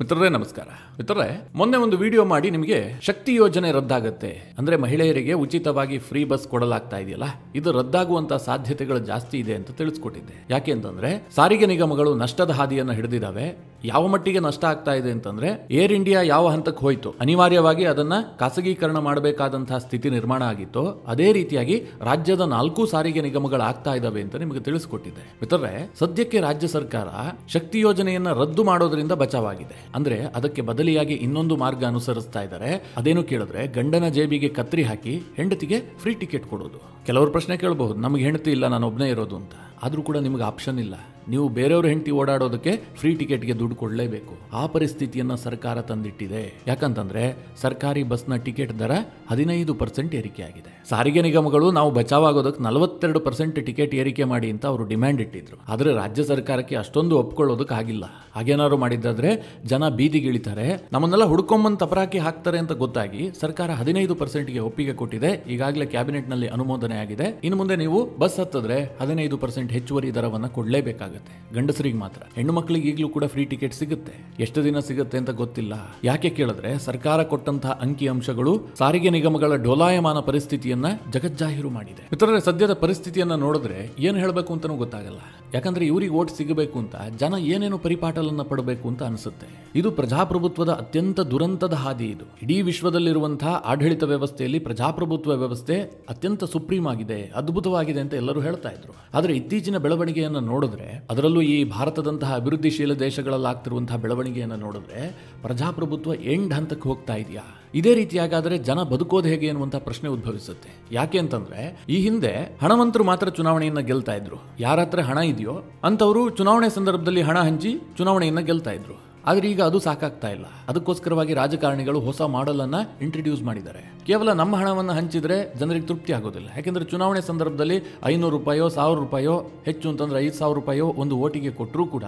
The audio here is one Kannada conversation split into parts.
ಮಿತ್ರರೇ ನಮಸ್ಕಾರ. ಮಿತ್ರರೇ, ಮೊನ್ನೆ ಒಂದು ವಿಡಿಯೋ ಮಾಡಿ ನಿಮಗೆ ಶಕ್ತಿ ಯೋಜನೆ ರದ್ದಾಗುತ್ತೆ ಅಂದ್ರೆ ಮಹಿಳೆಯರಿಗೆ ಉಚಿತವಾಗಿ ಫ್ರೀ ಬಸ್ ಕೊಡಲಾಗ್ತಾ ಇದೆಯಲ್ಲ, ಇದು ರದ್ದಾಗುವಂತ ಸಾಧ್ಯತೆಗಳು ಜಾಸ್ತಿ ಇದೆ ಅಂತ ತಿಳಿಸ್ಕೊಟ್ಟಿದ್ದೆ. ಯಾಕೆ ಅಂತಂದ್ರೆ ಸಾರಿಗೆ ನಿಗಮಗಳು ನಷ್ಟದ ಹಾದಿಯನ್ನು ಹಿಡಿದಿದ್ದಾವೆ. ಯಾವ ಮಟ್ಟಿಗೆ ನಷ್ಟ ಆಗ್ತಾ ಇದೆ ಅಂತಂದ್ರೆ ಏರ್ ಇಂಡಿಯಾ ಯಾವ ಹಂತಕ್ಕೆ ಹೋಯ್ತು, ಅನಿವಾರ್ಯವಾಗಿ ಅದನ್ನ ಖಾಸಗೀಕರಣ ಮಾಡಬೇಕಾದಂತಹ ಸ್ಥಿತಿ ನಿರ್ಮಾಣ ಆಗಿತ್ತು. ಅದೇ ರೀತಿಯಾಗಿ ರಾಜ್ಯದ 4 ಸಾರಿಗೆ ನಿಗಮಗಳು ಆಗ್ತಾ ಇದಾವೆ ಅಂತ ನಿಮಗೆ ತಿಳಿಸ್ಕೊಟ್ಟಿದ್ದೆ. ಮಿತ್ರರೇ, ಸದ್ಯಕ್ಕೆ ರಾಜ್ಯ ಸರ್ಕಾರ ಶಕ್ತಿ ಯೋಜನೆಯನ್ನ ರದ್ದು ಮಾಡೋದ್ರಿಂದ ಬಚಾವಾಗಿದೆ. ಅಂದ್ರೆ ಅದಕ್ಕೆ ಬದಲಿಯಾಗಿ ಇನ್ನೊಂದು ಮಾರ್ಗ ಅನುಸರಿಸ್ತಾ ಇದ್ದಾರೆ. ಅದೇನು ಕೇಳಿದ್ರೆ ಗಂಡನ ಜೇಬಿಗೆ ಕತ್ರಿ ಹಾಕಿ ಹೆಂಡತಿಗೆ ಫ್ರೀ ಟಿಕೆಟ್ ಕೊಡೋದು. ಕೆಲವರು ಪ್ರಶ್ನೆ ಕೇಳಬಹುದು, ನಮಗೆ ಹೆಂಡತಿ ಇಲ್ಲ, ನಾನು ಒಬ್ಬನೇ ಇರೋದು ಅಂತ. ಆದ್ರೂ ಕೂಡ ನಿಮಗೆ ಆಪ್ಷನ್ ಇಲ್ಲ. ನೀವು ಬೇರೆಯವ್ರ ಹೆಂಡತಿ ಓಡಾಡೋದಕ್ಕೆ ಫ್ರೀ ಟಿಕೆಟ್ಗೆ ದುಡ್ಡು ಕೊಡಲೇಬೇಕು. ಆ ಪರಿಸ್ಥಿತಿಯನ್ನ ಸರ್ಕಾರ ತಂದಿಟ್ಟಿದೆ. ಯಾಕಂತಂದ್ರೆ ಸರ್ಕಾರಿ ಬಸ್ನ ಟಿಕೆಟ್ ದರ 15% ಏರಿಕೆ ಆಗಿದೆ. ಸಾರಿಗೆ ನಿಗಮಗಳು ನಾವು ಬಚಾವಾಗೋದಕ್ಕೆ 42% ಟಿಕೆಟ್ ಏರಿಕೆ ಮಾಡಿ ಅಂತ ಅವರು ಡಿಮ್ಯಾಂಡ್ ಇಟ್ಟಿದ್ರು. ಆದ್ರೆ ರಾಜ್ಯ ಸರ್ಕಾರಕ್ಕೆ ಅಷ್ಟೊಂದು ಒಪ್ಕೊಳ್ಳೋದಕ್ಕೆ ಆಗಿಲ್ಲ. ಹಾಗೇನಾದ್ರು ಮಾಡಿದ್ದಾದ್ರೆ ಜನ ಬೀದಿಗಿಳಿತಾರೆ, ನಮ್ಮನ್ನೆಲ್ಲ ಹುಡ್ಕೊಂಬಂದು ತಪರಾಕಿ ಹಾಕ್ತಾರೆ ಅಂತ ಗೊತ್ತಾಗಿ ಸರ್ಕಾರ 15%ಗೆ ಒಪ್ಪಿಗೆ ಕೊಟ್ಟಿದೆ. ಈಗಾಗಲೇ ಕ್ಯಾಬಿನೆಟ್ ನಲ್ಲಿ ಅನುಮೋದನೆ ಆಗಿದೆ. ಇನ್ನು ಮುಂದೆ ನೀವು ಬಸ್ ಹತ್ತಿದ್ರೆ 15% ಹೆಚ್ಚುವರಿ ದರವನ್ನ ಕೊಡಲೇಬೇಕಾಗುತ್ತೆ. ಗಂಡಸರಿಗೆ ಮಾತ್ರ. ಹೆಣ್ಣು ಮಕ್ಕಳಿಗೆ ಈಗಲೂ ಕೂಡ ಫ್ರೀ ಟಿಕೆಟ್ ಸಿಗುತ್ತೆ. ಎಷ್ಟು ದಿನ ಸಿಗುತ್ತೆ ಅಂತ ಗೊತ್ತಿಲ್ಲ. ಯಾಕೆ ಕೇಳಿದ್ರೆ ಸರ್ಕಾರ ಕೊಟ್ಟಂತಹ ಅಂಕಿ ಅಂಶಗಳು ಸಾರಿಗೆ ನಿಗಮಗಳ ಡೋಲಾಯಮಾನ ಪರಿಸ್ಥಿತಿಯನ್ನ ಜಗಜ್ಜಾಹೀರು ಮಾಡಿದೆ. ಮಿತ್ರರೇ, ಸದ್ಯದ ಪರಿಸ್ಥಿತಿಯನ್ನ ನೋಡಿದ್ರೆ ಏನು ಹೇಳಬೇಕು ಅಂತಾನೂ ಗೊತ್ತಾಗಲ್ಲ. ಯಾಕಂದ್ರೆ ಇವರಿಗೆ ಓಟ್ ಸಿಗಬೇಕು ಅಂತ ಜನ ಏನೇನು ಪರಿಪಾಟಲನ್ನ ಪಡಬೇಕು ಅಂತ ಅನಿಸುತ್ತೆ. ಇದು ಪ್ರಜಾಪ್ರಭುತ್ವದ ಅತ್ಯಂತ ದುರಂತದ ಹಾದಿ. ಇದು ಇಡೀ ವಿಶ್ವದಲ್ಲಿರುವಂತಹ ಆಡಳಿತ ವ್ಯವಸ್ಥೆಯಲ್ಲಿ ಪ್ರಜಾಪ್ರಭುತ್ವ ವ್ಯವಸ್ಥೆ ಅತ್ಯಂತ ಸುಪ್ರೀಂ ಆಗಿದೆ, ಅದ್ಭುತವಾಗಿದೆ ಅಂತ ಎಲ್ಲರೂ ಹೇಳ್ತಾ ಇದ್ರು. ಆದ್ರೆ ಇತ್ತೀಚಿನ ಬೆಳವಣಿಗೆಯನ್ನು ನೋಡಿದ್ರೆ, ಅದರಲ್ಲೂ ಈ ಭಾರತದಂತಹ ಅಭಿವೃದ್ಧಿಶೀಲ ದೇಶಗಳಲ್ಲಿ ಆಗ್ತಿರುವಂತಹ ಬೆಳವಣಿಗೆಯನ್ನು ನೋಡಿದ್ರೆ ಪ್ರಜಾಪ್ರಭುತ್ವ ಎಂಡ್ ಹಂತಕ್ಕೆ ಹೋಗ್ತಾ ಇದೆಯಾ? ಇದೇ ರೀತಿಯಾಗಾದ್ರೆ ಜನ ಬದುಕೋದು ಹೇಗೆ ಅನ್ನುವಂಥ ಪ್ರಶ್ನೆ ಉದ್ಭವಿಸುತ್ತೆ. ಯಾಕೆ ಅಂತಂದ್ರೆ ಈ ಹಿಂದೆ ಹಣವಂತರು ಮಾತ್ರ ಚುನಾವಣೆಯನ್ನ ಗೆಲ್ತಾ ಇದ್ರು. ಯಾರ ಹತ್ರ ಹಣ ಇದೆಯೋ ಅಂತವರು ಚುನಾವಣೆ ಸಂದರ್ಭದಲ್ಲಿ ಹಣ ಹಂಚಿ ಚುನಾವಣೆಯನ್ನ ಗೆಲ್ತಾ ಇದ್ರು. ಆದ್ರೆ ಈಗ ಅದು ಸಾಕಾಗ್ತಾ ಇಲ್ಲ. ಅದಕ್ಕೋಸ್ಕರವಾಗಿ ರಾಜಕಾರಣಿಗಳು ಹೊಸ ಮಾಡೆಲ್ ಅನ್ನ ಇಂಟ್ರೊಡ್ಯೂಸ್ ಮಾಡಿದ್ದಾರೆ. ಕೇವಲ ನಮ್ಮ ಹಣವನ್ನು ಹಂಚಿದ್ರೆ ಜನರಿಗೆ ತೃಪ್ತಿ ಆಗೋದಿಲ್ಲ. ಯಾಕೆಂದ್ರೆ ಚುನಾವಣೆ ಸಂದರ್ಭದಲ್ಲಿ 500 ರೂಪಾಯೋ 1000 ರೂಪಾಯೋ, ಹೆಚ್ಚು ಅಂತಂದ್ರೆ 5000 ರೂಪಾಯೋ ಒಂದು ಓಟಿಗೆ ಕೊಟ್ಟರೂ ಕೂಡ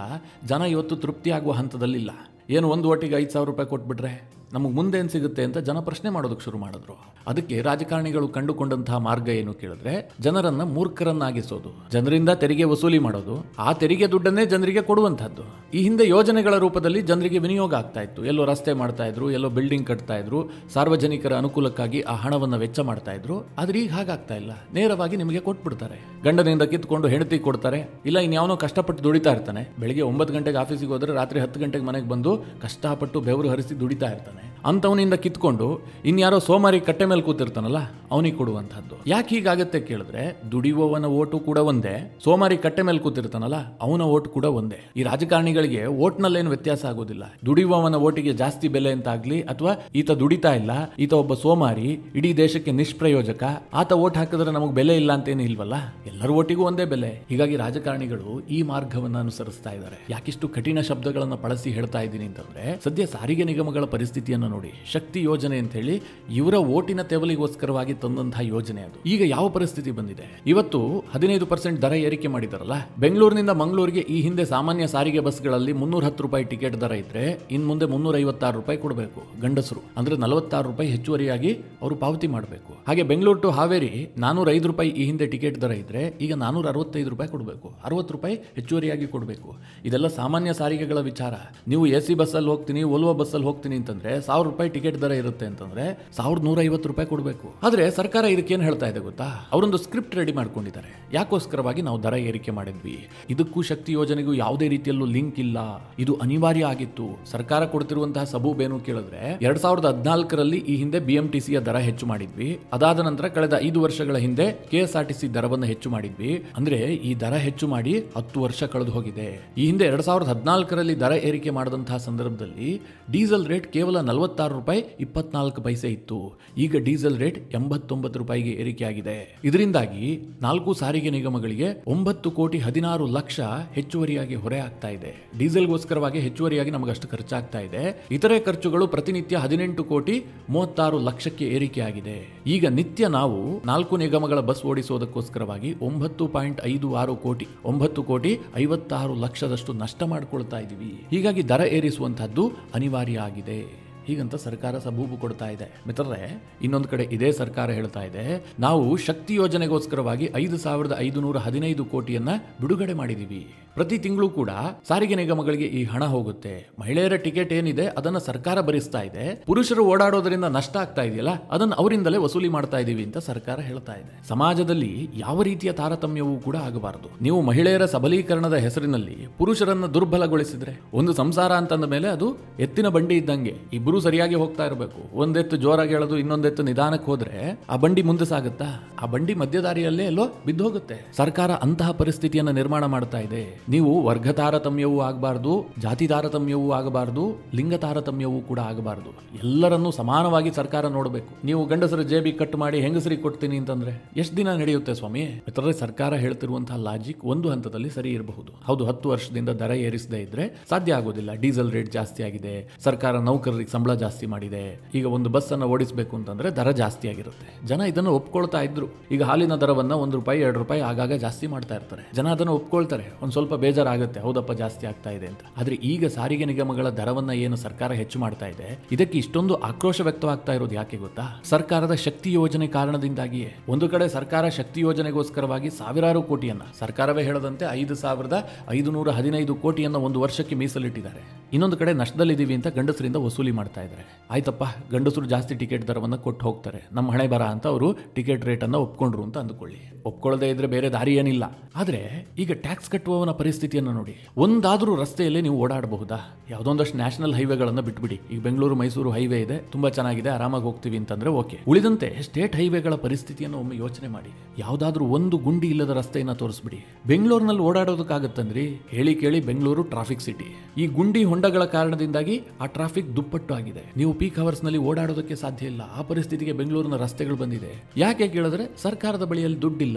ಜನ ಇವತ್ತು ತೃಪ್ತಿ ಆಗುವ ಹಂತದಲ್ಲಿಲ್ಲ. ಏನು ಒಂದು ಓಟಿಗೆ 5000 ರೂಪಾಯಿ ಕೊಟ್ಬಿಟ್ರೆ ನಮಗೆ ಮುಂದೆ ಏನು ಸಿಗುತ್ತೆ ಅಂತ ಜನ ಪ್ರಶ್ನೆ ಮಾಡೋದಕ್ಕೆ ಶುರು ಮಾಡಿದ್ರು. ಅದಕ್ಕೆ ರಾಜಕಾರಣಿಗಳು ಕಂಡುಕೊಂಡಂತಹ ಮಾರ್ಗ ಏನು ಕೇಳಿದ್ರೆ ಜನರನ್ನ ಮೂರ್ಖರನ್ನಾಗಿಸೋದು, ಜನರಿಂದ ತೆರಿಗೆ ವಸೂಲಿ ಮಾಡೋದು, ಆ ತೆರಿಗೆ ದುಡ್ಡನ್ನೇ ಜನರಿಗೆ ಕೊಡುವಂತಹದ್ದು. ಈ ಹಿಂದೆ ಯೋಜನೆಗಳ ರೂಪದಲ್ಲಿ ಜನರಿಗೆ ವಿನಿಯೋಗ ಆಗ್ತಾ ಇತ್ತು. ಎಲ್ಲೋ ರಸ್ತೆ ಮಾಡ್ತಾ ಇದ್ರು, ಎಲ್ಲೋ ಬಿಲ್ಡಿಂಗ್ ಕಟ್ತಾ ಇದ್ರು, ಸಾರ್ವಜನಿಕರ ಅನುಕೂಲಕ್ಕಾಗಿ ಆ ಹಣವನ್ನ ವೆಚ್ಚ ಮಾಡ್ತಾ ಇದ್ರು. ಆದ್ರೆ ಈಗ ಹಾಗಾಗ್ತಾ ಇಲ್ಲ. ನೇರವಾಗಿ ನಿಮಗೆ ಕೊಟ್ಬಿಡ್ತಾರೆ. ಗಂಡನಿಂದ ಕಿತ್ಕೊಂಡು ಹೆಂಡತಿ ಕೊಡ್ತಾರೆ. ಇಲ್ಲ ಇನ್ಯಾವನೋ ಕಷ್ಟಪಟ್ಟು ದುಡಿತಾ ಇರ್ತಾನೆ. ಬೆಳಿಗ್ಗೆ 9 ಗಂಟೆಗೆ ಆಫೀಸಿಗೆ ಹೋದ್ರೆ ರಾತ್ರಿ 10 ಗಂಟೆಗೆ ಮನೆಗೆ ಬಂದು ಕಷ್ಟಪಟ್ಟು ಬೆವರು ಹರಿಸಿ ದುಡಿತಾ ಇರ್ತಾನೆ. ಅಂತವನಿಂದ ಕಿತ್ಕೊಂಡು ಇನ್ಯಾರೋ ಸೋಮಾರಿ ಕಟ್ಟೆ ಮೇಲೆ ಕೂತಿರ್ತಾನಲ್ಲ ಅವನಿಗೆ ಕೊಡುವಂತಹದ್ದು. ಯಾಕೆ ಹೀಗಾಗತ್ತೆ ಕೇಳಿದ್ರೆ ದುಡಿಯುವವನ ಓಟು ಕೂಡ ಒಂದೇ, ಸೋಮಾರಿ ಕಟ್ಟೆ ಮೇಲೆ ಕೂತಿರ್ತಾನಲ್ಲ ಅವನ ಓಟ್ ಕೂಡ ಒಂದೇ. ಈ ರಾಜಕಾರಣಿಗಳಿಗೆ ಓಟ್ನಲ್ಲೇನು ವ್ಯತ್ಯಾಸ ಆಗೋದಿಲ್ಲ. ದುಡಿಯುವವನ ಓಟಿಗೆ ಜಾಸ್ತಿ ಬೆಲೆ ಅಂತ ಆಗ್ಲಿ, ಅಥವಾ ಈತ ದುಡಿತಾ ಇಲ್ಲ, ಈತ ಒಬ್ಬ ಸೋಮಾರಿ, ಇಡೀ ದೇಶಕ್ಕೆ ನಿಷ್ಪ್ರಯೋಜಕ, ಆತ ಓಟ್ ಹಾಕಿದ್ರೆ ನಮಗೆ ಬೆಲೆ ಇಲ್ಲ ಅಂತೇನು ಇಲ್ವಲ್ಲ, ಎಲ್ಲರ ಓಟಿಗೂ ಒಂದೇ ಬೆಲೆ. ಹೀಗಾಗಿ ರಾಜಕಾರಣಿಗಳು ಈ ಮಾರ್ಗವನ್ನು ಅನುಸರಿಸ್ತಾ ಇದ್ದಾರೆ. ಯಾಕಿಷ್ಟು ಕಠಿಣ ಶಬ್ದಗಳನ್ನು ಬಳಸಿ ಹೇಳ್ತಾ ಇದ್ದೀನಿ ಅಂತಂದ್ರೆ ಸದ್ಯ ಸಾರಿಗೆ ನಿಗಮಗಳ ಪರಿಸ್ಥಿತಿಯನ್ನು ನೋಡಿ. ಶಕ್ತಿ ಯೋಜನೆ ಅಂತ ಹೇಳಿ ಇವರ ಓಟಿನ ತೆವಲಿಗೋಸ್ಕರವಾಗಿ ತಂದಂತಹ ಯೋಜನೆ ಅದು. ಈಗ ಯಾವ ಪರಿಸ್ಥಿತಿ ಬಂದಿದೆ? ಇವತ್ತು 15% ದರ ಏರಿಕೆ ಮಾಡಿದಾರಲ್ಲ. ಬೆಂಗಳೂರಿನಿಂದ ಮಂಗಳೂರಿಗೆ ಈ ಹಿಂದೆ ಸಾಮಾನ್ಯ ಸಾರಿಗೆ ಬಸ್ಗಳಲ್ಲಿ 310 ರೂಪಾಯಿ ಟಿಕೆಟ್ ದರ ಇದ್ರೆ ಇನ್ ಮುಂದೆ 356 ರೂಪಾಯಿ ಕೊಡಬೇಕು ಗಂಡಸರು. ಅಂದ್ರೆ 46 ರೂಪಾಯಿ ಹೆಚ್ಚುವರಿಯಾಗಿ ಅವರು ಪಾವತಿ ಮಾಡಬೇಕು. ಹಾಗೆ ಬೆಂಗಳೂರು ಟು ಹಾವೇರಿ 405 ರೂಪಾಯಿ ಈ ಹಿಂದೆ ಟಿಕೆಟ್ ದರ ಇದ್ರೆ ಈಗ 465 ರೂಪಾಯಿ ಕೊಡಬೇಕು. 60 ರೂಪಾಯಿ ಹೆಚ್ಚುವರಿಯಾಗಿ ಕೊಡಬೇಕು. ಇದೆಲ್ಲ ಸಾಮಾನ್ಯ ಸಾರಿಗೆಗಳ ವಿಚಾರ. ನೀವು AC ಬಸ್ಸಲ್ಲಿ ಹೋಗ್ತೀನಿ, ಓಲ್ವೋ ಬಸ್ಸಲ್ಲಿ ಹೋಗ್ತೀನಿ ಅಂತಂದ್ರೆ 1000 ರೂಪಾಯಿ ಟಿಕೆಟ್ ದರ ಇರುತ್ತೆ ಅಂತಂದ್ರೆ 1150 ರೂಪಾಯಿ ಕೊಡಬೇಕು. ಆದ್ರೆ ಸರ್ಕಾರ ಇದಕ್ಕೇನು ಹೇಳ್ತಾ ಇದೆ ಗೊತ್ತಾ? ಅವರೊಂದು ಸ್ಕ್ರಿಪ್ಟ್ ರೆಡಿ ಮಾಡ್ಕೊಂಡಿದ್ದಾರೆ. ಯಾಕೋಸ್ಕರವಾಗಿ ನಾವು ದರ ಏರಿಕೆ ಮಾಡಿದ್ವಿ, ಇದಕ್ಕೂ ಶಕ್ತಿ ಯೋಜನೆಗೂ ಯಾವುದೇ ರೀತಿಯಲ್ಲೂ ಲಿಂಕ್ ಇಲ್ಲ, ಇದು ಅನಿವಾರ್ಯ ಆಗಿತ್ತು. ಸರ್ಕಾರ ಕೊಡ್ತಿರುವಂತಹ ಸಬೂಬೇನು ಕೇಳಿದ್ರೆ 2014ರಲ್ಲಿ ಈ ಹಿಂದೆ BMTC ಯ ದರ ಹೆಚ್ಚು ಮಾಡಿದ್ವಿ. ಅದಾದ ನಂತರ ಕಳೆದ 5 ವರ್ಷಗಳ ಹಿಂದೆ KSRTC ದರವನ್ನು ಹೆಚ್ಚು ಮಾಡಿದ್ವಿ. ಅಂದ್ರೆ ಈ ದರ ಹೆಚ್ಚು ಮಾಡಿ 10 ವರ್ಷ ಕಳೆದು ಹೋಗಿದೆ. ಈ ಹಿಂದೆ 2014ರಲ್ಲಿ ದರ ಏರಿಕೆ ಮಾಡಿದಂತಹ ಸಂದರ್ಭದಲ್ಲಿ ಡೀಸೆಲ್ ರೇಟ್ ಕೇವಲ 46 ರೂಪಾಯಿ 24 ಪೈಸೆ ಇತ್ತು. ಈಗ ಡೀಸೆಲ್ ರೇಟ್ 89 ರೂಪಾಯಿಗೆ ಏರಿಕೆ ಆಗಿದೆ. ಇದರಿಂದಾಗಿ 4 ಸಾರಿಗೆ ನಿಗಮಗಳಿಗೆ 9 ಕೋಟಿ 16 ಲಕ್ಷ ಹೆಚ್ಚುವರಿಯಾಗಿ ಹೊರೆ ಆಗ್ತಾ ಇದೆ. ಡೀಸೆಲ್ಗೋಸ್ಕರವಾಗಿ ಹೆಚ್ಚುವರಿಯಾಗಿ ನಮಗಷ್ಟು ಖರ್ಚಾಗ್ತಾ ಇದೆ. ಇತರೆ ಖರ್ಚುಗಳು ಪ್ರತಿನಿತ್ಯ 18 ಕೋಟಿ 36 ಲಕ್ಷಕ್ಕೆ ಏರಿಕೆ ಆಗಿದೆ. ಈಗ ನಿತ್ಯ ನಾವು 4 ನಿಗಮಗಳ ಬಸ್ ಓಡಿಸೋದಕ್ಕೋಸ್ಕರವಾಗಿ 9.56 ಕೋಟಿ 9 ಕೋಟಿ 56 ಲಕ್ಷದಷ್ಟು ನಷ್ಟ ಮಾಡಿಕೊಳ್ತಾ ಇದೀವಿ. ಹೀಗಾಗಿ ದರ ಏರಿಸುವಂತಹದ್ದು ಅನಿವಾರ್ಯ ಆಗಿದೆ. ಹೀಗಂತ ಸರ್ಕಾರ ಸಬೂಬು ಕೊಡ್ತಾ ಇದೆ. ಮಿತ್ರರೇ, ಇನ್ನೊಂದು ಕಡೆ ಇದೇ ಸರ್ಕಾರ ಹೇಳ್ತಾ ಇದೆ, ನಾವು ಶಕ್ತಿ ಯೋಜನೆಗೋಸ್ಕರವಾಗಿ 5,515 ಕೋಟಿಯನ್ನ ಬಿಡುಗಡೆ ಮಾಡಿದೀವಿ. ಪ್ರತಿ ತಿಂಗಳು ಕೂಡ ಸಾರಿಗೆ ನಿಗಮಗಳಿಗೆ ಈ ಹಣ ಹೋಗುತ್ತೆ. ಮಹಿಳೆಯರ ಟಿಕೆಟ್ ಏನಿದೆ ಅದನ್ನ ಸರ್ಕಾರ ಭರಿಸ್ತಾ ಇದೆ. ಪುರುಷರು ಓಡಾಡೋದ್ರಿಂದ ನಷ್ಟ ಆಗ್ತಾ ಇದೆಯಲ್ಲ, ಅದನ್ನು ಅವರಿಂದಲೇ ವಸೂಲಿ ಮಾಡ್ತಾ ಇದೀವಿ ಅಂತ ಸರ್ಕಾರ ಹೇಳ್ತಾ ಇದೆ. ಸಮಾಜದಲ್ಲಿ ಯಾವ ರೀತಿಯ ತಾರತಮ್ಯವೂ ಕೂಡ ಆಗಬಾರದು. ನೀವು ಮಹಿಳೆಯರ ಸಬಲೀಕರಣದ ಹೆಸರಿನಲ್ಲಿ ಪುರುಷರನ್ನ ದುರ್ಬಲಗೊಳಿಸಿದ್ರೆ, ಒಂದು ಸಂಸಾರ ಅಂತಂದ ಮೇಲೆ ಅದು ಎತ್ತಿನ ಬಂಡಿ ಇದ್ದಂಗೆ, ಇಬ್ಬರು ಸರಿಯಾಗಿ ಹೋಗ್ತಾ ಇರಬೇಕು. ಒಂದೆತ್ತು ಜೋರಾಗಿ ಹೇಳೋದು, ಇನ್ನೊಂದೆತ್ತು ನಿಧಾನಕ್ಕೆ ಹೋದ್ರೆ ಆ ಬಂಡಿ ಮುಂದೆ ಸಾಗುತ್ತಾ? ಆ ಬಂಡಿ ಮಧ್ಯದಾರಿಯಲ್ಲೇ ಎಲ್ಲೋ ಬಿದ್ದು ಹೋಗುತ್ತೆ. ಸರ್ಕಾರ ಅಂತಹ ಪರಿಸ್ಥಿತಿಯನ್ನ ನಿರ್ಮಾಣ ಮಾಡ್ತಾ ಇದೆ. ನೀವು ವರ್ಗ ತಾರತಮ್ಯವೂ ಆಗಬಾರ್ದು, ಜಾತಿ ತಾರತಮ್ಯವೂ ಆಗಬಾರ್ದು, ಲಿಂಗ ತಾರತಮ್ಯವೂ ಕೂಡ ಆಗಬಾರ್ದು. ಎಲ್ಲರನ್ನೂ ಸಮಾನವಾಗಿ ಸರ್ಕಾರ ನೋಡಬೇಕು. ನೀವು ಗಂಡಸರ ಜೇಬಿ ಕಟ್ ಮಾಡಿ ಹೆಂಗಸರಿಗೆ ಕೊಡ್ತೀನಿ ಅಂತಂದ್ರೆ ಎಷ್ಟು ದಿನ ನಡೆಯುತ್ತೆ ಸ್ವಾಮಿ? ಮಿತ್ರರೇ, ಸರ್ಕಾರ ಹೇಳ್ತಿರುವಂತಹ ಲಾಜಿಕ್ ಒಂದು ಹಂತದಲ್ಲಿ ಸರಿ ಇರಬಹುದು. ಹೌದು, 10 ವರ್ಷದಿಂದ ದರ ಏರಿಸದೇ ಇದ್ರೆ ಸಾಧ್ಯ ಆಗೋದಿಲ್ಲ. ಡೀಸೆಲ್ ರೇಟ್ ಜಾಸ್ತಿ ಆಗಿದೆ, ಸರ್ಕಾರ ನೌಕರರಿಗೆ ಸಂಬಳ ಜಾಸ್ತಿ ಮಾಡಿದೆ. ಈಗ ಒಂದು ಬಸ್ ಅನ್ನ ಓಡಿಸಬೇಕು ಅಂತಂದ್ರೆ ದರ ಜಾಸ್ತಿ ಆಗಿರುತ್ತೆ. ಜನ ಇದನ್ನು ಒಪ್ಕೊಳ್ತಾ ಇದ್ರು. ಈಗ ಹಾಲಿನ ದರವನ್ನ ₹1, ₹2 ಆಗಾಗ ಜಾಸ್ತಿ ಮಾಡ್ತಾ ಇರ್ತಾರೆ. ಜನ ಅದನ್ನು ಒಪ್ಕೊಳ್ತಾರೆ. ಒಂದ್ ಸ್ವಲ್ಪ ಬೇಜಾರಾಗುತ್ತೆ, ಹೌದಪ್ಪ ಜಾಸ್ತಿ ಆಗ್ತಾ ಇದೆ ಅಂತ. ಆದ್ರೆ ಈಗ ಸಾರಿಗೆ ನಿಗಮಗಳ ದರವನ್ನ ಏನು ಸರ್ಕಾರ ಹೆಚ್ಚು ಮಾಡ್ತಾ ಇದೆ, ಇದಕ್ಕೆ ಇಷ್ಟೊಂದು ಆಕ್ರೋಶ ವ್ಯಕ್ತವಾಗ್ತಾ ಇರೋದು ಯಾಕೆ ಗೊತ್ತಾ? ಸರ್ಕಾರದ ಶಕ್ತಿ ಯೋಜನೆ ಕಾರಣದಿಂದಾಗಿಯೇ. ಒಂದು ಕಡೆ ಸರ್ಕಾರ ಶಕ್ತಿ ಯೋಜನೆಗೋಸ್ಕರವಾಗಿ ಸಾವಿರಾರು ಕೋಟಿಯನ್ನ, ಸರ್ಕಾರವೇ ಹೇಳದಂತೆ 5,515 ಕೋಟಿಯನ್ನ ಒಂದು ವರ್ಷಕ್ಕೆ ಮೀಸಲಿಟ್ಟಿದ್ದಾರೆ. ಇನ್ನೊಂದು ಕಡೆ ನಷ್ಟದಲ್ಲಿದ್ದೀವಿ ಅಂತ ಗಂಡಸರಿಂದ ವಸೂಲಿ ಮಾಡ್ತಾ ಇದ್ದಾರೆ. ಆಯ್ತಪ್ಪ, ಗಂಡಸರು ಜಾಸ್ತಿ ಟಿಕೆಟ್ ದರವನ್ನು ಕೊಟ್ಟು ಹೋಗ್ತಾರೆ, ನಮ್ಮ ಹಣೆ ಬರ ಅಂತ ಅವರು ಟಿಕೆಟ್ ರೇಟ್ ಅನ್ನ ಒಪ್ಕೊಂಡ್ರು ಅಂತ ಅಂದುಕೊಳ್ಳಿ. ಒಪ್ಕೊಳ್ಳದೆ ಇದ್ರೆ ಬೇರೆ ದಾರಿ ಏನಿಲ್ಲ. ಆದ್ರೆ ಈಗ ಟ್ಯಾಕ್ಸ್ ಕಟ್ಟುವವನ ಪರಿಸ್ಥಿತಿಯನ್ನು ನೋಡಿ. ಒಂದಾದ್ರೂ ರಸ್ತೆಯಲ್ಲಿ ನೀವು ಓಡಾಡಬಹುದಾ? ಯಾವುದೊಂದಷ್ಟು ನ್ಯಾಷನಲ್ ಹೈವೇಗಳನ್ನ ಬಿಟ್ಬಿಡಿ. ಈಗ ಬೆಂಗಳೂರು ಮೈಸೂರು ಹೈವೇ ಇದೆ, ತುಂಬಾ ಚೆನ್ನಾಗಿದೆ, ಆರಾಮಾಗಿ ಹೋಗ್ತೀವಿ ಅಂತಂದ್ರೆ ಓಕೆ. ಉಳಿದಂತೆ ಸ್ಟೇಟ್ ಹೈವೇಗಳ ಪರಿಸ್ಥಿತಿಯನ್ನು ಒಮ್ಮೆ ಯೋಚನೆ ಮಾಡಿ. ಯಾವುದಾದ್ರೂ ಒಂದು ಗುಂಡಿ ಇಲ್ಲದ ರಸ್ತೆಯನ್ನ ತೋರಿಸ್ಬಿಡಿ. ಬೆಂಗಳೂರಿನಲ್ಲಿ ಓಡಾಡೋದಕ್ಕಾಗತ್ತಂದ್ರಿ? ಹೇಳಿ ಕೇಳಿ, ಬೆಂಗಳೂರು ಟ್ರಾಫಿಕ್ ಸಿಟಿ. ಈ ಗುಂಡಿ ಹೊಂಡಗಳ ಕಾರಣದಿಂದಾಗಿ ಆ ಟ್ರಾಫಿಕ್ ದುಪ್ಪಟ್ಟು ಆಗಿದೆ. ನೀವು ಪೀಕ್ ಅವರ್ಸ್ ನಲ್ಲಿ ಓಡಾಡೋದಕ್ಕೆ ಸಾಧ್ಯ ಇಲ್ಲ. ಆ ಪರಿಸ್ಥಿತಿಗೆ ಬೆಂಗಳೂರಿನ ರಸ್ತೆಗಳು ಬಂದಿದೆ. ಯಾಕೆ ಕೇಳಿದ್ರೆ ಸರ್ಕಾರದ ಬಳಿಯಲ್ಲಿ ದುಡ್ಡಿಲ್ಲ,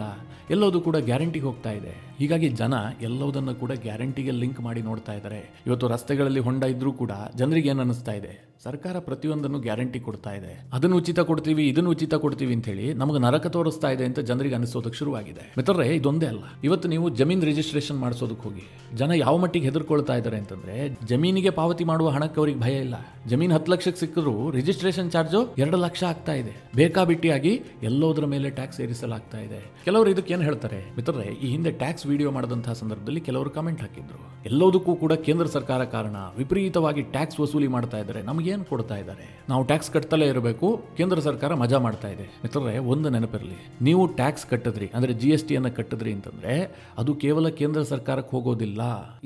ಎಲ್ಲವೂ ಕೂಡ ಗ್ಯಾರಂಟಿಗೆ ಹೋಗ್ತಾ ಇದೆ. ಹೀಗಾಗಿ ಜನ ಎಲ್ಲವುದನ್ನು ಕೂಡ ಗ್ಯಾರಂಟಿಗೆ ಲಿಂಕ್ ಮಾಡಿ ನೋಡ್ತಾ ಇದ್ದಾರೆ. ಇವತ್ತು ರಸ್ತೆಗಳಲ್ಲಿ ಹೊಂಡ ಇದ್ರೂ ಕೂಡ ಜನರಿಗೆ ಏನು ಅನಿಸ್ತಾ ಇದೆ? ಸರ್ಕಾರ ಪ್ರತಿಯೊಂದನ್ನು ಗ್ಯಾರಂಟಿ ಕೊಡ್ತಾ ಇದೆ. ಅದನ್ನು ಉಚಿತ ಕೊಡ್ತೀವಿ, ಇದನ್ನು ಉಚಿತ ಕೊಡ್ತೀವಿ ಅಂತ ಹೇಳಿ ನಮಗೆ ನರಕ ತೋರಿಸ್ತಾ ಇದೆ ಅಂತ ಜನರಿಗೆ ಅನಿಸೋದಕ್ಕೆ ಶುರುವಾಗಿದೆ. ಮಿತ್ರರೇ, ಇದೊಂದೇ ಅಲ್ಲ. ಇವತ್ತು ನೀವು ಜಮೀನ್ ರಿಜಿಸ್ಟ್ರೇಷನ್ ಮಾಡಿಸೋದಕ್ಕೆ ಹೋಗಿ ಜನ ಯಾವ ಮಟ್ಟಿಗೆ ಹೆದರ್ಕೊಳ್ತಾ ಇದ್ದಾರೆ ಅಂತಂದ್ರೆ, ಜಮೀನಿಗೆ ಪಾವತಿ ಮಾಡುವ ಹಣಕ್ಕೆ ಅವರಿಗೆ ಭಯ ಇಲ್ಲ. ಜಮೀನ್ 10 ಲಕ್ಷಕ್ಕೆ ಸಿಕ್ಕಿದ್ರು ರಿಜಿಸ್ಟ್ರೇಷನ್ ಚಾರ್ಜ್ 2 ಲಕ್ಷ ಆಗ್ತಾ ಇದೆ. ಬೇಕಾಬಿಟ್ಟಿಯಾಗಿ ಎಲ್ಲೋದ್ರ ಮೇಲೆ ಟ್ಯಾಕ್ಸ್ ಏರಿಸಲಾಗ್ತಾ ಇದೆ. ಕೆಲವರು ಇದಕ್ಕೆ ಏನ್ ಹೇಳ್ತಾರೆ ಮಿತ್ರರೇ? ಈ ಹಿಂದೆ ಟ್ಯಾಕ್ಸ್ ವಿಡಿಯೋ ಮಾಡಿದಂತಹ ಸಂದರ್ಭದಲ್ಲಿ ಕೆಲವರು ಕಮೆಂಟ್ ಹಾಕಿದ್ರು, ಎಲ್ಲದಕ್ಕೂ ಕೂಡ ಕೇಂದ್ರ ಸರ್ಕಾರ ಕಾರಣ, ವಿಪರೀತವಾಗಿ ಟ್ಯಾಕ್ಸ್ ವಸೂಲಿ ಮಾಡ್ತಾ ಇದ್ದಾರೆ, ನಮಗೇನು ಕೊಡ್ತಾ ಇದ್ದಾರೆ, ನಾವು ಟ್ಯಾಕ್ಸ್ ಕಟ್ತಲೇ ಇರಬೇಕು, ಕೇಂದ್ರ ಸರ್ಕಾರ ಮಜಾ ಮಾಡ್ತಾ ಇದೆ. ಮಿತ್ರರೇ, ಒಂದು ನೆನಪಿರಲಿ, ನೀವು ಟ್ಯಾಕ್ಸ್ ಕಟ್ಟಿದ್ರಿ ಅಂದ್ರೆ GST ಅನ್ನ ಕಟ್ಟಿದ್ರಿ ಅಂತಂದ್ರೆ ಅದು ಕೇವಲ ಕೇಂದ್ರ ಸರ್ಕಾರಕ್ಕೆ ಹೋಗೋದಿಲ್ಲ.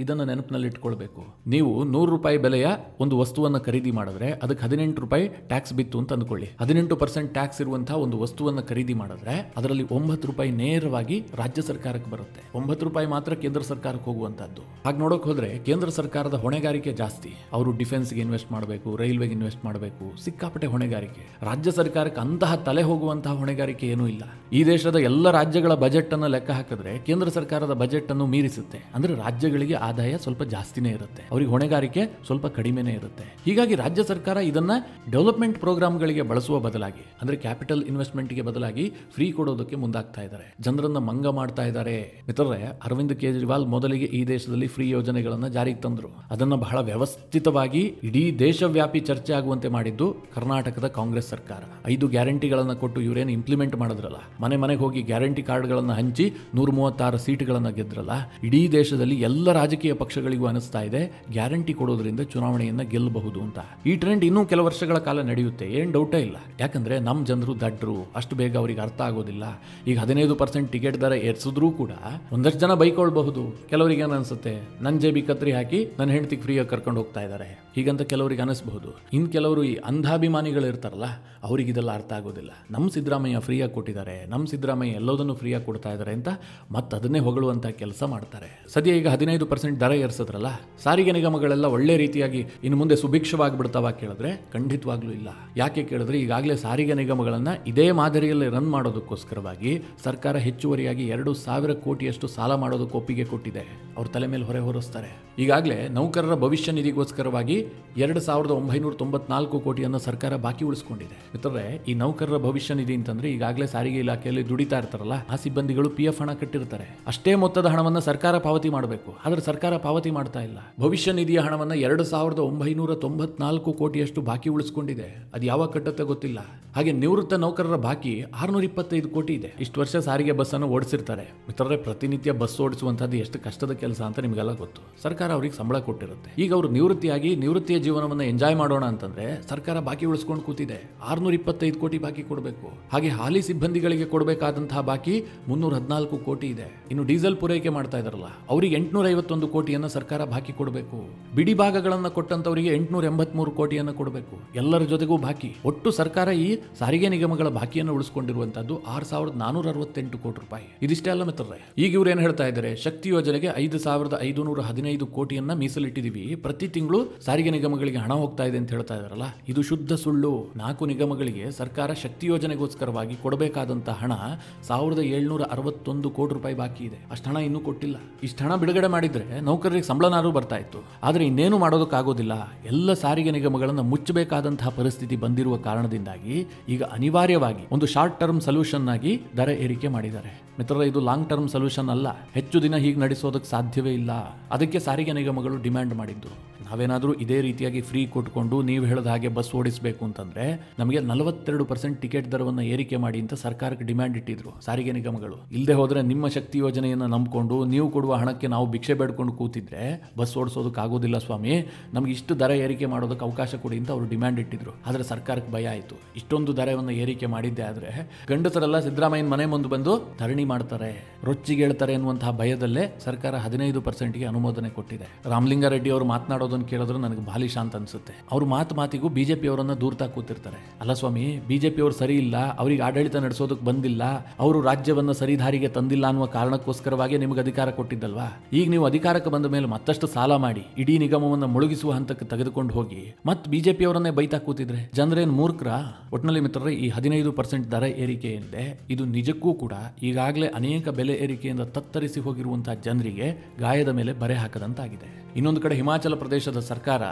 ಇದನ್ನ ನೆನಪಿನಲ್ಲಿ ಇಟ್ಕೊಳ್ಬೇಕು. ನೀವು ₹100 ಬೆಲೆಯ ಒಂದು ವಸ್ತುವನ್ನ ಖರೀದಿ ಮಾಡಿದ್ರೆ ಅದಕ್ಕೆ ₹18 ಟ್ಯಾಕ್ಸ್ ಬಿತ್ತು ಅಂತ ಅಂದ್ಕೊಳ್ಳಿ. 18% ಟ್ಯಾಕ್ಸ್ ಇರುವಂತಹ ಒಂದು ವಸ್ತುವನ್ನ ಖರೀದಿ ಮಾಡಿದ್ರೆ ಅದರಲ್ಲಿ ₹9 ನೇರವಾಗಿ ರಾಜ್ಯ ಸರ್ಕಾರಕ್ಕೆ ಬರುತ್ತೆ. ₹9 ಮಾತ್ರ ಕೇಂದ್ರ ಸರ್ಕಾರಕ್ಕೆ ಹೋಗುವಂತದ್ದು. ಹಾಗೆ ನೋಡೋಕೆ ಹೋದ್ರೆ ಕೇಂದ್ರ ಸರ್ಕಾರದ ಹೊಣೆಗಾರಿಕೆ ಜಾಸ್ತಿ. ಅವರು ಡಿಫೆನ್ಸ್ಗೆ ಇನ್ವೆಸ್ಟ್ ಮಾಡಬೇಕು, ರೈಲ್ವೆಗೆ ಇನ್ವೆಸ್ಟ್ ಮಾಡಬೇಕು, ಸಿಕ್ಕಾಪಟ್ಟೆ ಹೊಣೆಗಾರಿಕೆ. ರಾಜ್ಯ ಸರ್ಕಾರಕ್ಕೆ ಅಂತಹ ತಲೆ ಹೋಗುವಂತಹ ಹೊಣೆಗಾರಿಕೆ ಏನೂ ಇಲ್ಲ. ಈ ದೇಶದ ಎಲ್ಲ ರಾಜ್ಯಗಳ ಬಜೆಟ್ ಅನ್ನು ಲೆಕ್ಕ ಹಾಕಿದ್ರೆ ಕೇಂದ್ರ ಸರ್ಕಾರದ ಬಜೆಟ್ ಅನ್ನು ಮೀರಿಸುತ್ತೆ. ಅಂದ್ರೆ ರಾಜ್ಯಗಳಿಗೆ ಆದಾಯ ಸ್ವಲ್ಪ ಜಾಸ್ತಿನೇ ಇರುತ್ತೆ, ಅವರಿಗೆ ಹೊಣೆಗಾರಿಕೆ ಸ್ವಲ್ಪ ಕಡಿಮೆನೇ ಇರುತ್ತೆ. ಹೀಗಾಗಿ ರಾಜ್ಯ ಸರ್ಕಾರ ಇದನ್ನ ಡೆವಲಪ್ಮೆಂಟ್ ಪ್ರೋಗ್ರಾಮ್ಗಳಿಗೆ ಬಳಸುವ ಬದಲಾಗಿ, ಅಂದ್ರೆ ಕ್ಯಾಪಿಟಲ್ ಇನ್ವೆಸ್ಟ್ಮೆಂಟ್ಗೆ ಬದಲಾಗಿ ಫ್ರೀ ಕೊಡೋದಕ್ಕೆ ಮುಂದಾಗ್ತಾ ಇದ್ದಾರೆ. ಜನರನ್ನ ಮಂಗ ಮಾಡ್ತಾ ಇದ್ದಾರೆ. ಮಿತ್ರರೇ, ಅರವಿಂದ್ ಕೇಜ್ರಿವಾಲ್ ಮೊದಲಿಗೆ ಈ ದೇಶದಲ್ಲಿ ಫ್ರೀ ಯೋಜನೆಗಳನ್ನ ಜಾರಿಗೆ ತಂದ್ರು. ಅದನ್ನ ಬಹಳ ವ್ಯವಸ್ಥಿತವಾಗಿ ಇಡೀ ದೇಶವ್ಯಾಪಿ ಚರ್ಚೆ ಆಗುವಂತೆ ಮಾಡಿದ್ದು ಕರ್ನಾಟಕದ ಕಾಂಗ್ರೆಸ್ ಸರ್ಕಾರ. 5 ಗ್ಯಾರಂಟಿಗಳನ್ನ ಕೊಟ್ಟು ಇವರೇನು ಇಂಪ್ಲಿಮೆಂಟ್ ಮಾಡಿದ್ರಲ್ಲ, ಮನೆ ಮನೆಗೆ ಹೋಗಿ ಗ್ಯಾರಂಟಿ ಕಾರ್ಡ್ಗಳನ್ನ ಹಂಚಿ 136 ಸೀಟ್ಗಳನ್ನ ಗೆದ್ರಲ್ಲ, ಇಡೀ ದೇಶದಲ್ಲಿ ಎಲ್ಲ ರಾಜಕೀಯ ಪಕ್ಷಗಳಿಗೂ ಅನಿಸ್ತಾ ಇದೆ ಗ್ಯಾರಂಟಿ ಕೊಡೋದ್ರಿಂದ ಚುನಾವಣೆಯನ್ನ ಗೆಲ್ಲಬಹುದು ಅಂತ. ಈ ಟ್ರೆಂಡ್ ಇನ್ನೂ ಕೆಲವು ವರ್ಷಗಳ ಕಾಲ ನಡೆಯುತ್ತೆ, ಏನ್ ಡೌಟೇ ಇಲ್ಲ. ಯಾಕಂದ್ರೆ ನಮ್ಮ ಜನರು ದಡ್ರು, ಅಷ್ಟು ಬೇಗ ಅವರಿಗೆ ಅರ್ಥ ಆಗೋದಿಲ್ಲ. ಈಗ 15% ಟಿಕೆಟ್ ದರ ಏರ್ಸಿದ್ರೂ ಕೂಡ ಒಂದಷ್ಟು ಜನ ಬೈಕೊಳ್ಬಹುದು. ಕೆಲವರಿಗೆ ಏನು ಅನ್ಸುತ್ತೆ, ನನ್ನ ಜೇಬಿ ಕತ್ರಿ ಹಾಕಿ ನನ್ನ ಹೆಂಡತಿಗೆ ಫ್ರೀಯಾಗಿ ಕರ್ಕೊಂಡು ಹೋಗ್ತಾ ಇದ್ದಾರೆ ಹೀಗಂತ ಕೆಲವರಿಗೆ ಅನಿಸಬಹುದು. ಇನ್ ಕೆಲವರು ಈ ಅಂಧಾಭಿಮಾನಿಗಳು ಇರ್ತಾರಲ್ಲ, ಅವ್ರಿಗೆ ಇದೆಲ್ಲ ಅರ್ಥ ಆಗೋದಿಲ್ಲ. ನಮ್ಮ ಸಿದ್ದರಾಮಯ್ಯ ಫ್ರೀಯಾಗಿ ಕೊಟ್ಟಿದ್ದಾರೆ, ನಮ್ಮ ಸಿದ್ದರಾಮಯ್ಯ ಎಲ್ಲದನ್ನು ಫ್ರೀಯಾಗಿ ಕೊಡ್ತಾ ಇದ್ದಾರೆ ಅಂತ ಮತ್ತೆ ಅದನ್ನೇ ಹೊಗಳುವಂತ ಕೆಲಸ ಮಾಡ್ತಾರೆ. ಸದ್ಯ ಈಗ 15% ದರ ಏರ್ಸದ್ರಲ್ಲ, ಸಾರಿಗೆ ನಿಗಮಗಳೆಲ್ಲ ಒಳ್ಳೆ ರೀತಿಯಾಗಿ ಇನ್ನು ಮುಂದೆ ಸುಭಿಕ್ಷವಾಗಿಬಿಡ್ತಾವ ಕೇಳಿದ್ರೆ ಖಂಡಿತವಾಗ್ಲೂ ಇಲ್ಲ. ಯಾಕೆ ಕೇಳಿದ್ರೆ ಈಗಾಗಲೇ ಸಾರಿಗೆ ನಿಗಮಗಳನ್ನ ಇದೇ ಮಾದರಿಯಲ್ಲಿ ರನ್ ಮಾಡೋದಕ್ಕೋಸ್ಕರವಾಗಿ ಸರ್ಕಾರ ಹೆಚ್ಚುವರಿಯಾಗಿ 2,000 ಕೋಟಿಯಷ್ಟು ಸಾಲ ಮಾಡೋದಕ್ಕೆ ಒಪ್ಪಿಗೆ ಕೊಟ್ಟಿದೆ. ಅವ್ರ ತಲೆ ಮೇಲೆ ಹೊರೆ ಹೊರಿಸ್ತಾರೆ. ಈಗಾಗಲೇ ನೌಕರರ ಭವಿಷ್ಯ ನಿಧಿಗೋಸ್ಕರವಾಗಿ 2,900 994 ಕೋಟಿಯನ್ನು ಸರ್ಕಾರ ಬಾಕಿ ಉಳಿಸಿಕೊಂಡಿದೆ. ಮಿತ್ರರೇ, ಈ ನೌಕರರ ಭವಿಷ್ಯ ನಿಧಿ ಅಂತಂದ್ರೆ ಈಗಾಗಲೇ ಸಾರಿಗೆ ಇಲಾಖೆಯಲ್ಲಿ ದುಡಿತಾ ಇರ್ತಾರಲ್ಲ, ಆ ಸಿಬ್ಬಂದಿಗಳು PF ಹಣ ಕಟ್ಟಿರ್ತಾರೆ. ಅಷ್ಟೇ ಮೊತ್ತದ ಹಣವನ್ನು ಸರ್ಕಾರ ಪಾವತಿ ಮಾಡಬೇಕು. ಆದ್ರೆ ಸರ್ಕಾರ ಪಾವತಿ ಮಾಡ್ತಾ ಇಲ್ಲ. ಭವಿಷ್ಯ ನಿಧಿಯ ಹಣವನ್ನು 2994 ಕೋಟಿಯಷ್ಟು ಬಾಕಿ ಉಳಿಸಿಕೊಂಡಿದೆ. ಅದು ಯಾವಾಗ ಕಟ್ಟುತ್ತೆ ಗೊತ್ತಿಲ್ಲ. ಹಾಗೆ ನಿವೃತ್ತ ನೌಕರರ ಬಾಕಿ 625 ಕೋಟಿ ಇದೆ. ಇಷ್ಟು ವರ್ಷ ಸಾರಿಗೆ ಬಸ್ ಅನ್ನು ಓಡಿಸಿರ್ತಾರೆ. ಮಿತ್ರರೇ, ಪ್ರತಿನಿತ್ಯ ಬಸ್ ಓಡಿಸುವಂತದ್ದು ಎಷ್ಟು ಕಷ್ಟದ ಕೆಲಸ ಅಂತ ನಿಮಗೆಲ್ಲ ಗೊತ್ತು. ಸರ್ಕಾರ ಅವ್ರಿಗೆ ಸಂಬಳ ಕೊಟ್ಟಿರುತ್ತೆ. ಈಗ ಅವರು ನಿವೃತ್ತಿಯ ಜೀವನವನ್ನು ಎಂಜಾಯ್ ಮಾಡೋಣ ಅಂತಂದ್ರೆ ಸರ್ಕಾರ ಬಾಕಿ ಉಳಿಸ್ಕೊಂಡು ಕೂತಿದೆ. 625 ಕೋಟಿ ಬಾಕಿ ಕೊಡಬೇಕು. ಹಾಗೆ ಹಾಲಿ ಸಿಬ್ಬಂದಿಗಳಿಗೆ ಕೊಡಬೇಕಾದಂತಹ ಬಾಕಿ 314 ಕೋಟಿ ಇದೆ. ಇನ್ನು ಡೀಸೆಲ್ ಪೂರೈಕೆ ಮಾಡ್ತಾ ಇದಾರಲ್ಲ, ಅವರಿಗೆ 851 ಕೋಟಿಯನ್ನು ಸರ್ಕಾರ ಬಾಕಿ ಕೊಡಬೇಕು. ಬಿಡಿ ಭಾಗಗಳನ್ನು ಕೊಟ್ಟಂತವರಿಗೆ 883 ಕೋಟಿಯನ್ನು ಕೊಡಬೇಕು. ಎಲ್ಲರ ಜೊತೆಗೂ ಬಾಕಿ. ಒಟ್ಟು ಸರ್ಕಾರ ಈ ಸಾರಿಗೆ ನಿಗಮಗಳ ಬಾಕಿಯನ್ನು ಉಳಿಸಿಕೊಂಡಿರುವಂತದ್ದು 6468 ಕೋಟಿ ರೂಪಾಯಿ. ಇದಿಷ್ಟೇ ಅಲ್ಲ ಮಿತ್ರರೇ, ಈಗ ಇವ್ರು ಏನ್ ಹೇಳ್ತಾ ಇದ್ದಾರೆ, ಶಕ್ತಿ ಯೋಜನೆಗೆ 5515 ಕೋಟಿಯನ್ನ ಮೀಸಲಿಟ್ಟಿದೀವಿ, ಪ್ರತಿ ತಿಂಗಳು ಸಾರಿಗೆ ನಿಗಮಗಳಿಗೆ ಹಣ ಹೋಗ್ತಾ ಇದೆ ಅಂತ ಹೇಳ್ತಾ ಇದಾರಲ್ಲ, ಇದು ಶುದ್ಧ ಸುಳ್ಳು. 4 ನಿಗಮಗಳಿಗೆ ಸರ್ಕಾರ ಶಕ್ತಿ ಯೋಜನೆಗೋಸ್ಕರವಾಗಿ ಕೊಡಬೇಕಾದಂತಹ ಹಣ 1761 ಕೋಟಿ ರೂಪಾಯಿ ಬಾಕಿ ಇದೆ. ಅಷ್ಟು ಹಣ ಇನ್ನೂ ಕೊಟ್ಟಿಲ್ಲ. ಇಷ್ಟು ಹಣ ಬಿಡುಗಡೆ ಮಾಡಿದ್ರೆ ನೌಕರರಿಗೆ ಸಂಬಳನಾರು ಬರ್ತಾ ಇತ್ತು. ಆದ್ರೆ ಇನ್ನೇನು ಮಾಡೋದಕ್ಕಾಗೋದಿಲ್ಲ. ಎಲ್ಲ ಸಾರಿಗೆ ನಿಗಮಗಳನ್ನು ಮುಚ್ಚಬೇಕಾದಂತಹ ಪರಿಸ್ಥಿತಿ ಬಂದಿರುವ ಕಾರಣದಿಂದಾಗಿ ಈಗ ಅನಿವಾರ್ಯವಾಗಿ ಒಂದು ಶಾರ್ಟ್ ಟರ್ಮ್ ಸೊಲ್ಯೂಷನ್ ಆಗಿ ದರ ಏರಿಕೆ ಮಾಡಿದ್ದಾರೆ. ಮಿತ್ರರೇ, ಇದು ಲಾಂಗ್ ಟರ್ಮ್ ಸೊಲ್ಯೂಷನ್ ಅಲ್ಲ. ಹೆಚ್ಚು ದಿನ ಹೀಗೆ ನಡೆಸೋದಕ್ಕೆ ಸಾಧ್ಯವೇ ಇಲ್ಲ. ಅದಕ್ಕೆ ಸಾರಿಗೆ ನಿಗಮಗಳು ಡಿಮ್ಯಾಂಡ್ ಮಾಡಿದ್ದು, ನಾವೇನಾದರೂ ಇದೇ ರೀತಿಯಾಗಿ ಫ್ರೀ ಕೊಟ್ಕೊಂಡು ನೀವು ಹೇಳಿದ ಹಾಗೆ ಬಸ್ ಓಡಿಸಬೇಕು ಅಂತಂದ್ರೆ ನಮಗೆ 42% ಟಿಕೆಟ್ ದರವನ್ನು ಏರಿಕೆ ಮಾಡಿ ಅಂತ ಸರ್ಕಾರಕ್ಕೆ ಡಿಮ್ಯಾಂಡ್ ಇಟ್ಟಿದ್ರು ಸಾರಿಗೆ ನಿಗಮಗಳು. ಇಲ್ಲದೆ ಹೋದ್ರೆ ನಿಮ್ಮ ಶಕ್ತಿ ಯೋಜನೆಯನ್ನು ನಂಬಿಕೊಂಡು ನೀವು ಕೊಡುವ ಹಣಕ್ಕೆ ನಾವು ಭಿಕ್ಷೆ ಬೇಡ್ಕೊಂಡು ಕೂತಿದ್ರೆ ಬಸ್ ಓಡಿಸೋದಕ್ಕೆ ಆಗೋದಿಲ್ಲ ಸ್ವಾಮಿ, ನಮ್ಗೆ ಇಷ್ಟು ದರ ಏರಿಕೆ ಮಾಡೋದಕ್ಕೆ ಅವಕಾಶ ಕೊಡಿ ಅಂತ ಅವರು ಡಿಮ್ಯಾಂಡ್ ಇಟ್ಟಿದ್ರು. ಆದ್ರೆ ಸರ್ಕಾರಕ್ಕೆ ಭಯ ಆಯಿತು. ಇಷ್ಟೊಂದು ದರವನ್ನು ಏರಿಕೆ ಮಾಡಿದ್ದೆ ಆದ್ರೆ ಗಂಡಸರೆಲ್ಲ ಸಿದ್ದರಾಮಯ್ಯನ ಮನೆ ಮುಂದೆ ಬಂದು ಧರಣಿ ಮಾಡ್ತಾರೆ, ರೊಚ್ಚಿಗೆ ಹೇಳ್ತಾರೆ ಎನ್ನುವಂತಹ ಭಯದಲ್ಲೇ ಸರ್ಕಾರ 15%ಗೆ ಅನುಮೋದನೆ ಕೊಟ್ಟಿದೆ. ರಾಮಲಿಂಗಾರೆಡ್ಡಿ ಅವರು ಮಾತನಾಡೋದನ್ನು ಕೇಳಿದ್ರೆ ನನಗೆ ಭಾರಿ ಶಾಂತ ಅನ್ಸುತ್ತೆ. ಅವ್ರ ಮಾತಿಗೂ ಬಿಜೆಪಿ ಅವರನ್ನ ದೂರ್ತಾ ಕೂತಿರ್ತಾರೆ. ಅಲ್ಲ ಸ್ವಾಮಿ, ಬಿಜೆಪಿ ಅವರು ಸರಿ ಇಲ್ಲ, ಅವರಿಗೆ ಆಡಳಿತ ನಡೆಸೋದಕ್ಕೆ ಬಂದಿಲ್ಲ, ಅವರು ರಾಜ್ಯವನ್ನ ಸರಿದಾರಿಗೆ ತಂದಿಲ್ಲ ಅನ್ನುವ ಕಾರಣಕ್ಕೋಸ್ಕರವಾಗಿ ನಿಮಗೆ ಅಧಿಕಾರ ಕೊಟ್ಟಿದ್ದಲ್ವಾ. ಈಗ ನೀವು ಅಧಿಕಾರಕ್ಕೆ ಬಂದ ಮೇಲೆ ಮತ್ತಷ್ಟು ಸಾಲ ಮಾಡಿ ಇಡೀ ನಿಗಮವನ್ನು ಮುಳುಗಿಸುವ ಹಂತಕ್ಕೆ ತೆಗೆದುಕೊಂಡು ಹೋಗಿ ಮತ್ತೆ ಬಿಜೆಪಿ ಅವರನ್ನೇ ಬೈತಾ ಕೂತಿದ್ರೆ ಜನರೇನು ಮೂರ್ಖರ? ಒಟ್ಟಿನಲ್ಲಿ ಮಿತ್ರರೇ, ಈ 15% ದರ ಏರಿಕೆ ಏನಿದೆ ಇದು ನಿಜಕ್ಕೂ ಕೂಡ ಈಗಾಗಲೇ ಅನೇಕ ಬೆಲೆ ಏರಿಕೆಯಿಂದ ತತ್ತರಿಸಿ ಹೋಗಿರುವಂತಹ ಜನರಿಗೆ ಗಾಯದ ಮೇಲೆ ಬರೆ ಹಾಕದಂತಾಗಿದೆ. ಇನ್ನೊಂದು ಕಡೆ ಹಿಮಾಚಲ ಪ್ರದೇಶದ ಸರ್ಕಾರ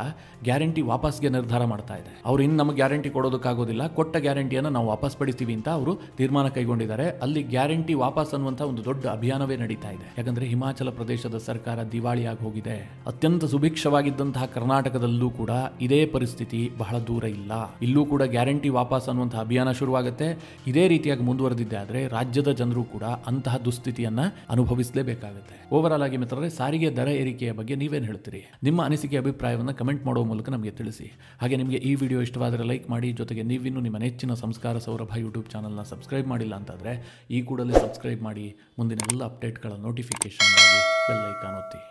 ಗ್ಯಾರಂಟಿ ವಾಪಸ್ಗೆ ನಿರ್ಧಾರ ಮಾಡ್ತಾ ಇದೆ. ಅವರು ಇನ್ನು ನಮಗೆ ಗ್ಯಾರಂಟಿ ಕೊಡೋದಕ್ಕಾಗೋದಿಲ್ಲ, ಕೊಟ್ಟ ಗ್ಯಾರಂಟಿಯನ್ನು ನಾವು ವಾಪಸ್ ಪಡಿಸ್ತೀವಿ ಅಂತ ಅವರು ತೀರ್ಮಾನ ಕೈಗೊಂಡಿದ್ದಾರೆ. ಅಲ್ಲಿ ಗ್ಯಾರಂಟಿ ವಾಪಸ್ ಅನ್ನುವಂಥ ಒಂದು ದೊಡ್ಡ ಅಭಿಯಾನವೇ ನಡೀತಾ ಇದೆ. ಯಾಕಂದ್ರೆ ಹಿಮಾಚಲ ಪ್ರದೇಶದ ಸರ್ಕಾರ ದಿವಾಳಿಯಾಗಿ ಹೋಗಿದೆ. ಅತ್ಯಂತ ಸುಭಿಕ್ಷವಾಗಿದ್ದಂತಹ ಕರ್ನಾಟಕದಲ್ಲೂ ಕೂಡ ಇದೇ ಪರಿಸ್ಥಿತಿ ಬಹಳ ದೂರ ಇಲ್ಲ. ಇಲ್ಲೂ ಕೂಡ ಗ್ಯಾರಂಟಿ ವಾಪಸ್ ಅನ್ನುವಂತಹ ಅಭಿಯಾನ ಶುರುವಾಗುತ್ತೆ. ಇದೇ ರೀತಿಯಾಗಿ ಮುಂದುವರೆದಿದ್ದೆ ಆದ್ರೆ ರಾಜ್ಯದ ಜನರು ಕೂಡ ಅಂತಹ ದುಸ್ಥಿತಿಯನ್ನ ಅನುಭವಿಸಲೇಬೇಕಾಗುತ್ತೆ. ಓವರ್ ಆಲ್ ಆಗಿ ಮಿತ್ರರೇ, ಸಾರಿಗೆ ದರ ಏರಿಕೆಯ ಬಗ್ಗೆ ನೀವೇನು ಹೇಳ್ತೀರಿ? ನಿಮ್ಮ ಅನಿಸಿಕೆ ಅಭಿಪ್ರಾಯವನ್ನು ಕಮೆಂಟ್ ಮಾಡುವ ಮೂಲಕ ನಮಗೆ ತಿಳಿಸಿ. ಹಾಗೆ ನಿಮಗೆ ಈ ವಿಡಿಯೋ ಇಷ್ಟವಾದರೆ ಲೈಕ್ ಮಾಡಿ. ಜೊತೆಗೆ ನೀವಿನ್ನೂ ನಿಮ್ಮ ನೆಚ್ಚಿನ ಸಂಸ್ಕಾರ ಸೌರಭ ಯೂಟ್ಯೂಬ್ ಚಾನಲ್ನ ಸಬ್ಸ್ಕ್ರೈಬ್ ಮಾಡಿಲ್ಲ ಅಂತಾದರೆ ಈ ಕೂಡಲೇ ಸಬ್ಸ್ಕ್ರೈಬ್ ಮಾಡಿ. ಮುಂದಿನ ಎಲ್ಲ ಅಪ್ಡೇಟ್ಗಳ ನೋಟಿಫಿಕೇಶನ್ಗಾಗಿ ಬೆಲ್ ಐಕಾನ್ ಒತ್ತಿ.